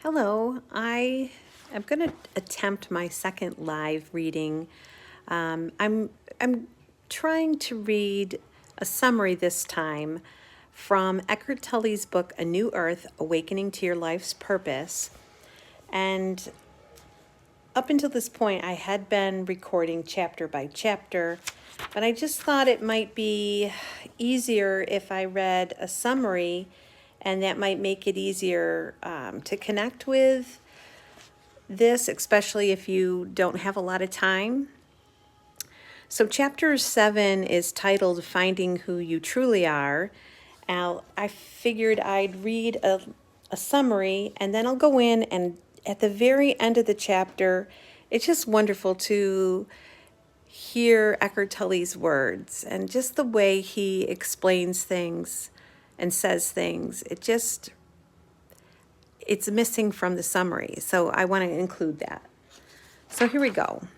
Hello, I am going to attempt my second live reading. I'm trying to read a summary this time from Eckhart Tolle's book, A New Earth, Awakening to Your Life's Purpose. And up until this point, I had been recording chapter by chapter, but I just thought it might be easier if I read a summary, and that might make it easier to connect with this, especially if you don't have a lot of time. So chapter 7 is titled Finding Who You Truly Are. I figured I'd read a summary, and then I'll go in, and at the very end of the chapter, it's just wonderful to hear Eckhart Tolle's words and just the way he explains things and says things. It's missing from the summary, so I want to include that. So here we go.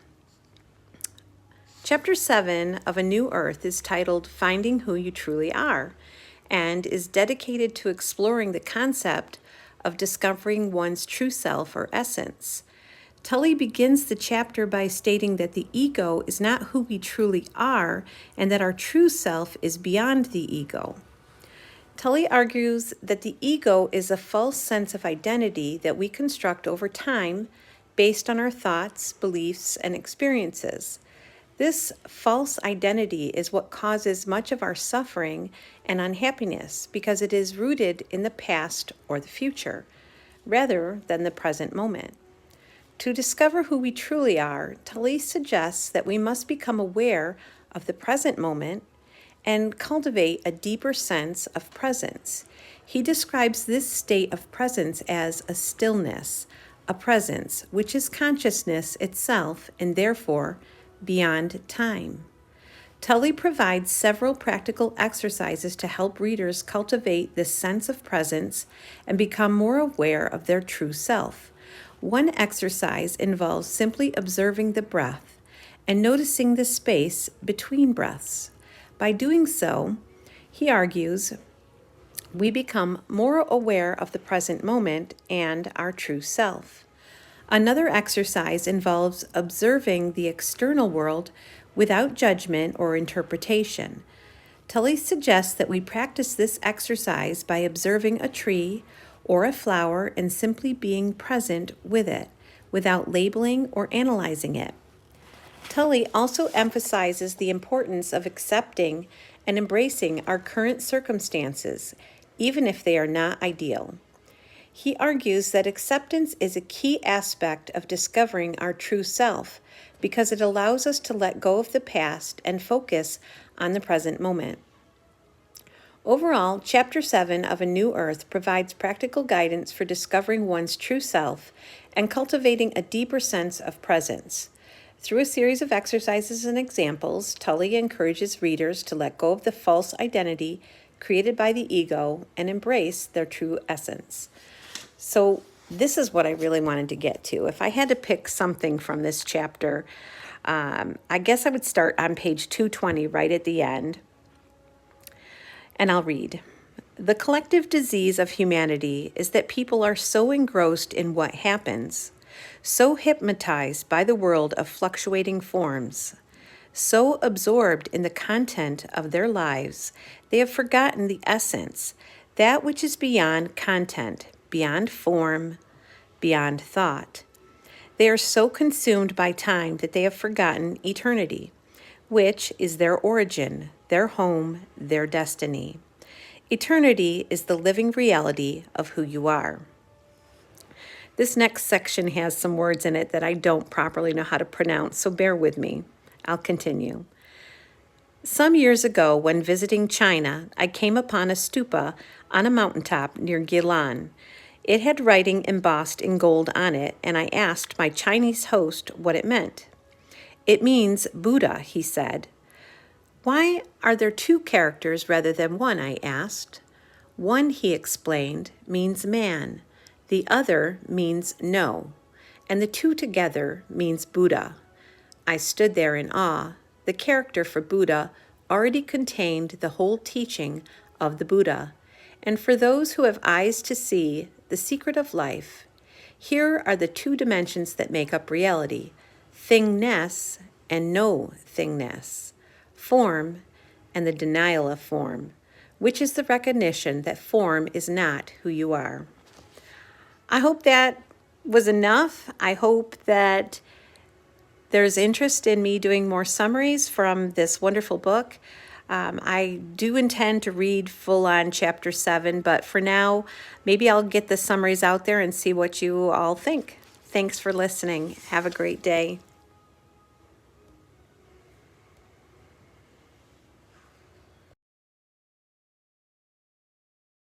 Chapter 7 of A New Earth is titled Finding Who You Truly Are, and is dedicated to exploring the concept of discovering one's true self or essence. Tolle begins the chapter by stating that the ego is not who we truly are, and that our true self is beyond the ego. Tolle argues that the ego is a false sense of identity that we construct over time based on our thoughts, beliefs, and experiences. This false identity is what causes much of our suffering and unhappiness because it is rooted in the past or the future, rather than the present moment. To discover who we truly are, Tolle suggests that we must become aware of the present moment and cultivate a deeper sense of presence. He describes this state of presence as a stillness, a presence, which is consciousness itself and therefore beyond time. Tolle provides several practical exercises to help readers cultivate this sense of presence and become more aware of their true self. One exercise involves simply observing the breath and noticing the space between breaths. By doing so, he argues, we become more aware of the present moment and our true self. Another exercise involves observing the external world without judgment or interpretation. Tolle suggests that we practice this exercise by observing a tree or a flower and simply being present with it, without labeling or analyzing it. Tolle also emphasizes the importance of accepting and embracing our current circumstances, even if they are not ideal. He argues that acceptance is a key aspect of discovering our true self because it allows us to let go of the past and focus on the present moment. Overall, Chapter 7 of A New Earth provides practical guidance for discovering one's true self and cultivating a deeper sense of presence. Through a series of exercises and examples, Tolle encourages readers to let go of the false identity created by the ego and embrace their true essence. So this is what I really wanted to get to. If I had to pick something from this chapter, I guess I would start on page 220, right at the end. And I'll read. The collective disease of humanity is that people are so engrossed in what happens, so hypnotized by the world of fluctuating forms, so absorbed in the content of their lives, they have forgotten the essence, that which is beyond content, beyond form, beyond thought. They are so consumed by time that they have forgotten eternity, which is their origin, their home, their destiny. Eternity is the living reality of who you are. This next section has some words in it that I don't properly know how to pronounce, so bear with me. I'll continue. Some years ago, when visiting China, I came upon a stupa on a mountaintop near Gilan. It had writing embossed in gold on it, and I asked my Chinese host what it meant. It means Buddha, he said. Why are there two characters rather than one, I asked. One, he explained, means man. The other means no. And the two together means Buddha. I stood there in awe. The character for Buddha already contained the whole teaching of the Buddha. And for those who have eyes to see the secret of life, Here are the two dimensions that make up reality: thingness and no thingness, form and the denial of form, which is the recognition that form is not who you are. I hope that was enough. I hope that there's interest in me doing more summaries from this wonderful book. I do intend to read full on chapter 7, but for now, maybe I'll get the summaries out there and see what you all think. Thanks for listening. Have a great day.